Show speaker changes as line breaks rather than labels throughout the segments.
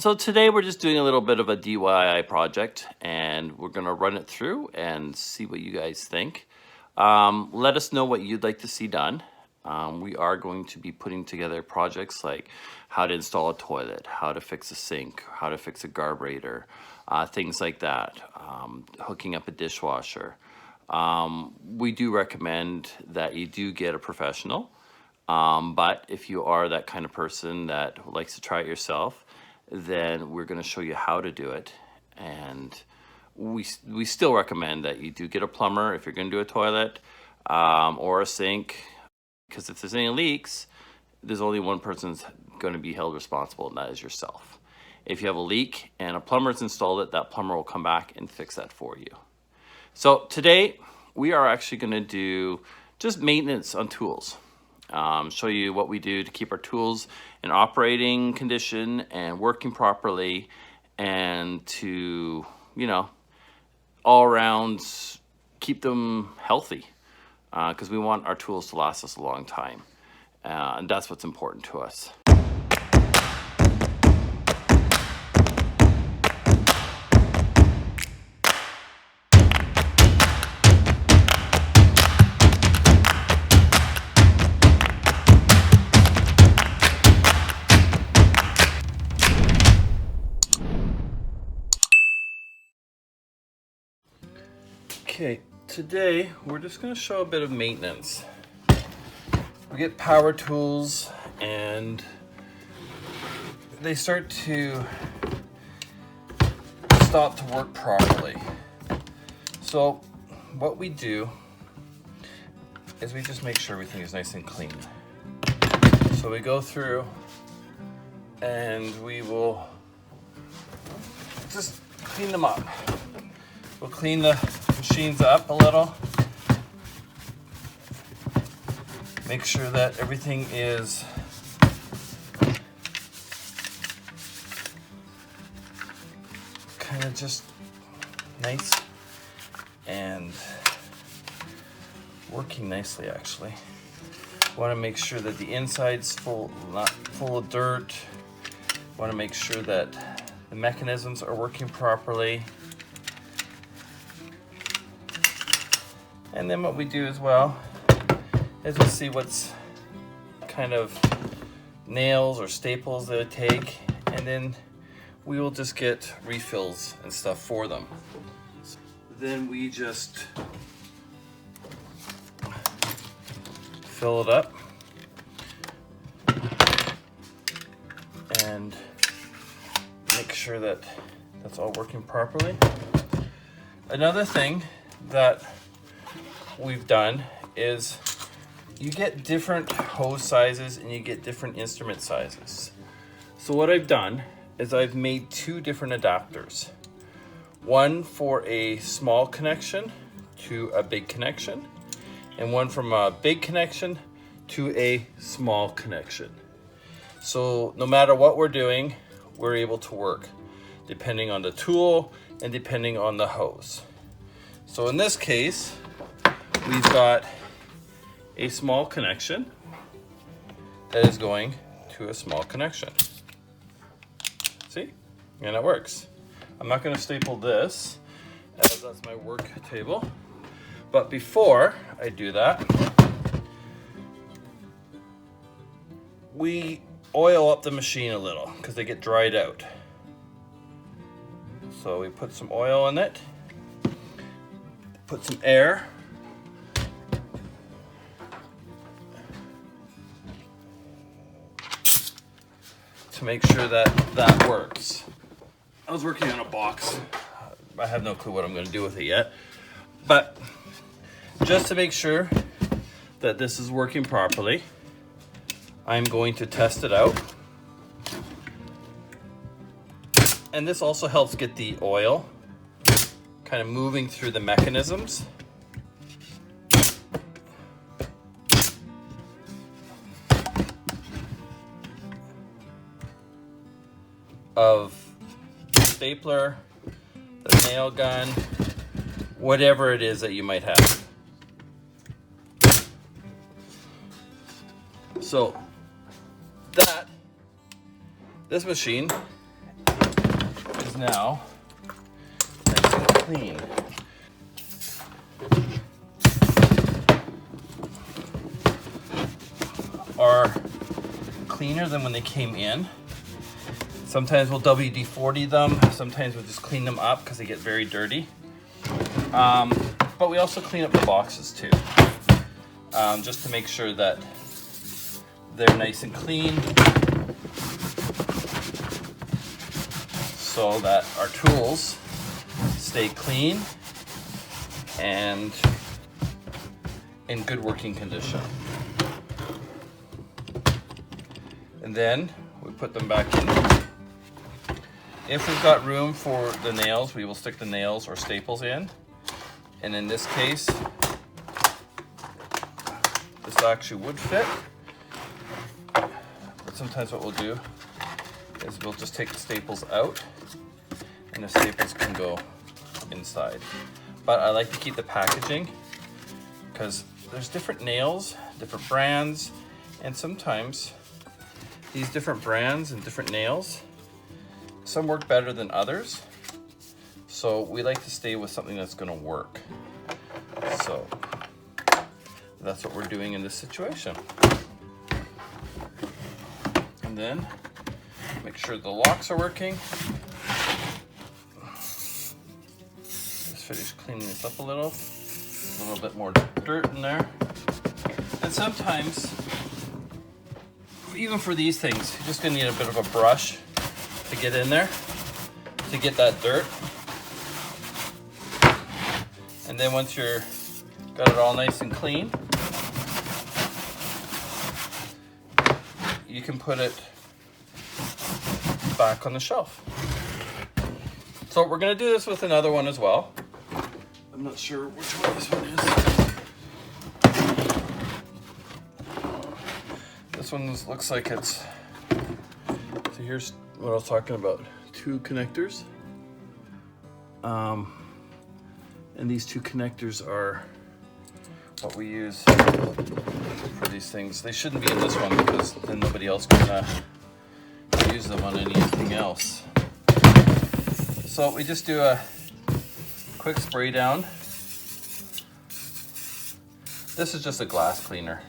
So today we're just doing a little bit of a DIY project, and we're gonna run it through and see what you guys think. Let us know what you'd like to see done. We are going to be putting together projects like how to install a toilet, how to fix a sink, how to fix a carburetor, things like that, hooking up a dishwasher. We do recommend that you do get a professional. But if you are that kind of person that likes to try it yourself, then we're going to show you how to do it. And we still recommend that you do get a plumber if you're going to do a toilet or a sink, because if there's any leaks, there's only one person's going to be held responsible, and that is yourself. If you have a leak and a plumber's installed it, that plumber will come back and fix that for you. So today we are actually going to do just maintenance on tools. Show you what we do to keep our tools in operating condition and working properly, and to, all around keep them healthy, because we want our tools to last us a long time, and that's what's important to us. Okay, today we're just going to show a bit of maintenance. We get power tools and they start to stop to work properly. So what we do is we just make sure everything is nice and clean. So we go through and we will just clean them up. We'll clean the machines up a little. Make sure that everything is kind of just nice and working nicely, actually. Want to make sure that the inside's not full of dirt. Want to make sure that the mechanisms are working properly. And then what we do as well is we see what's kind of nails or staples that it take, and then we will just get refills and stuff for them. Then we just fill it up and make sure that that's all working properly. Another thing that we've done is you get different hose sizes and you get different instrument sizes. So what I've done is I've made two different adapters. One for a small connection to a big connection, and one from a big connection to a small connection. So no matter what we're doing, we're able to work depending on the tool and depending on the hose. So in this case, we've got a small connection that is going to a small connection. See? And it works. I'm not going to staple this, as that's my work table. But before I do that, we oil up the machine a little because they get dried out. So we put some oil in it, put some air, to make sure that that works. I was working on a box. I have no clue what I'm going to do with it yet, but just to make sure that this is working properly, I'm going to test it out. And this also helps get the oil kind of moving through the mechanisms. Of stapler, the nail gun, whatever it is that you might have. So this machine now nice and clean. Are cleaner than when they came in. Sometimes we'll WD-40 them, sometimes we'll just clean them up because they get very dirty. But we also clean up the boxes too, just to make sure that they're nice and clean, so that our tools stay clean and in good working condition. And then we put them back in. If we've got room for the nails, we will stick the nails or staples in. And in this case, this actually would fit. But sometimes what we'll do is we'll just take the staples out and the staples can go inside. But I like to keep the packaging because there's different nails, different brands, and sometimes these different brands and different nails, some work better than others. So we like to stay with something that's going to work. So that's what we're doing in this situation. And then make sure the locks are working. Just finish cleaning this up a little bit more dirt in there. And sometimes, even for these things, you're just gonna need a bit of a brush to get in there, to get that dirt. And then once you're got it all nice and clean, you can put it back on the shelf. So we're gonna do this with another one as well. I'm not sure which one this one is. This one looks like it's, so here's what I was talking about, 2 connectors. And these 2 connectors are what we use for these things. They shouldn't be in this one because then nobody else can use them on anything else. So we just do a quick spray down. This is just a glass cleaner,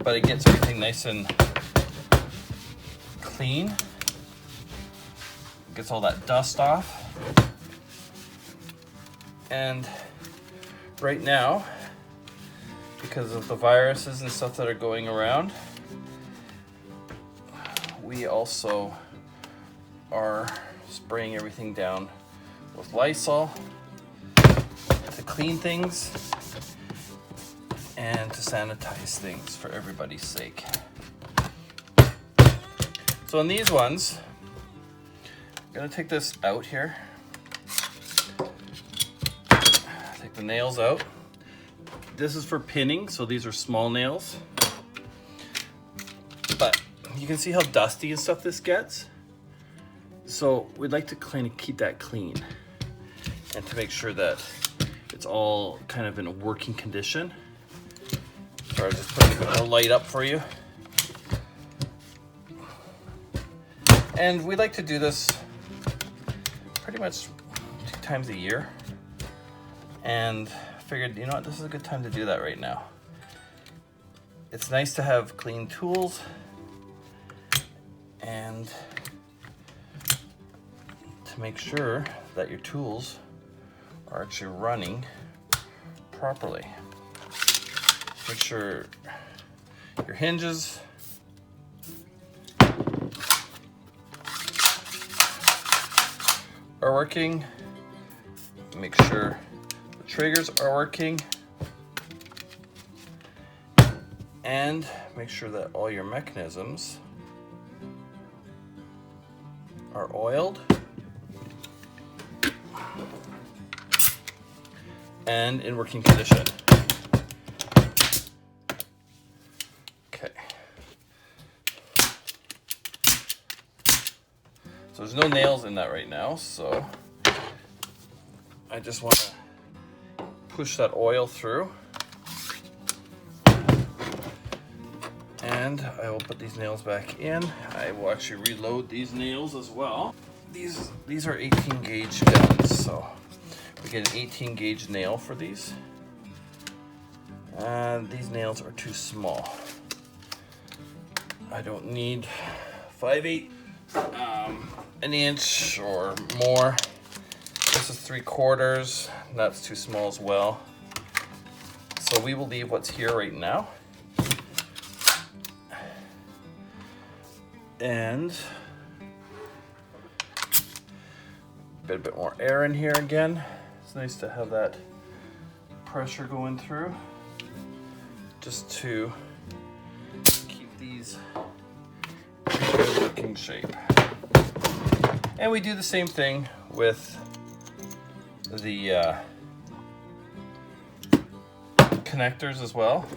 but it gets everything nice and clean. Gets all that dust off. And right now, because of the viruses and stuff that are going around, we also are spraying everything down with Lysol to clean things and to sanitize things for everybody's sake. So in these ones, I'm gonna take this out here. Take the nails out. This is for pinning, so these are small nails. But you can see how dusty and stuff this gets. So we'd like to kind of keep that clean and to make sure that it's all kind of in a working condition. So I'll just put a bit more light up for you. And we like to do this pretty much 2 times a year. And figured, you know what, this is a good time to do that right now. It's nice to have clean tools and to make sure that your tools are actually running properly. Make sure your hinges are working. Make sure the triggers are working. And make sure that all your mechanisms are oiled and in working condition. Okay. So there's no nails in that right now, so I just want to push that oil through. And And I will put these nails back in. I will actually reload these nails as well. These are 18 gauge guns, so we get an 18 gauge nail for these. And these nails are too small. I don't need 5/8, an inch or more. This is 3/4. That's too small as well. So we will leave what's here right now. And get a bit more air in here again. It's nice to have that pressure going through, just to keep these in good working shape. And we do the same thing with the connectors as well,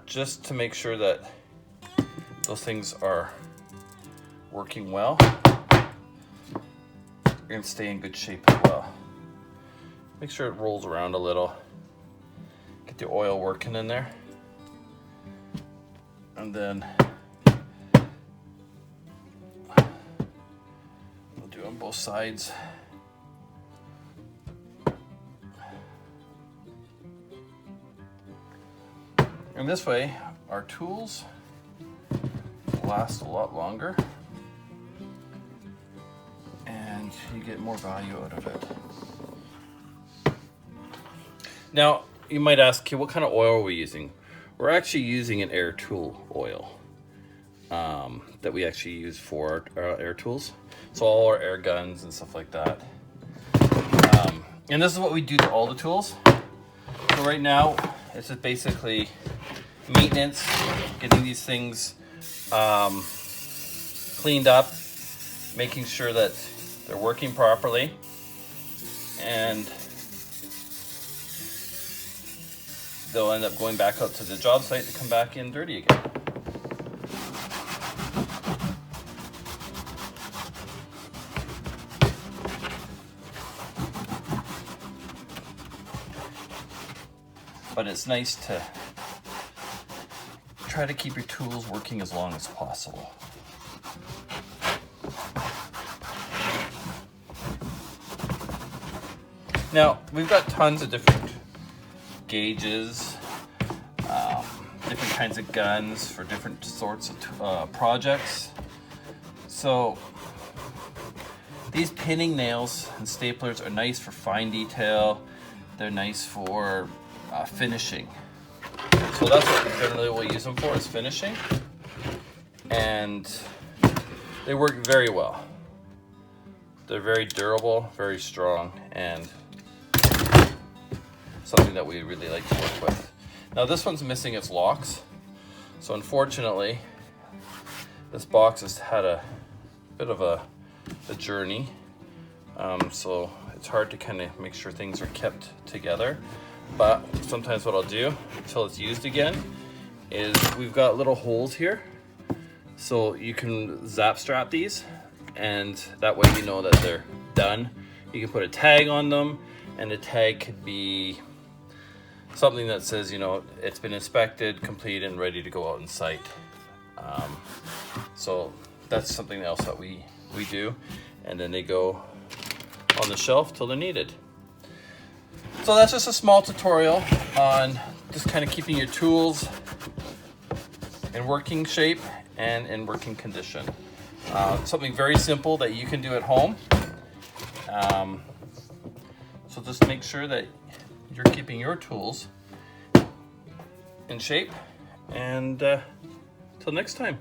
just to make sure that those things are working well and stay in good shape as well. Make sure it rolls around a little. Get the oil working in there. And then we'll do on both sides. And this way, our tools last a lot longer and you get more value out of it. Now, you might ask, okay, what kind of oil are we using? We're actually using an air tool oil that we actually use for our air tools. So all our air guns and stuff like that. And this is what we do to all the tools. So right now, it's just basically maintenance, getting these things cleaned up, making sure that they're working properly, and they'll end up going back out to the job site to come back in dirty again. But it's nice to try to keep your tools working as long as possible. Now, we've got tons of different gauges, different kinds of guns for different sorts of projects. So these pinning nails and staplers are nice for fine detail. They're nice for finishing. So that's what generally we'll use them for, is finishing. And they work very well. They're very durable, very strong, and something that we really like to work with. Now this one's missing its locks. So unfortunately, this box has had a bit of a journey. So it's hard to kind of make sure things are kept together. But sometimes what I'll do until it's used again is we've got little holes here. So you can zap strap these, and that way you know that they're done. You can put a tag on them, and the tag could be something that says, you know, it's been inspected, completed, and ready to go out on site. So that's something else that we do, and then they go on the shelf till they're needed. So that's just a small tutorial on just kind of keeping your tools in working shape and in working condition. Something very simple that you can do at home. So just make sure that you're keeping your tools in shape, and till next time.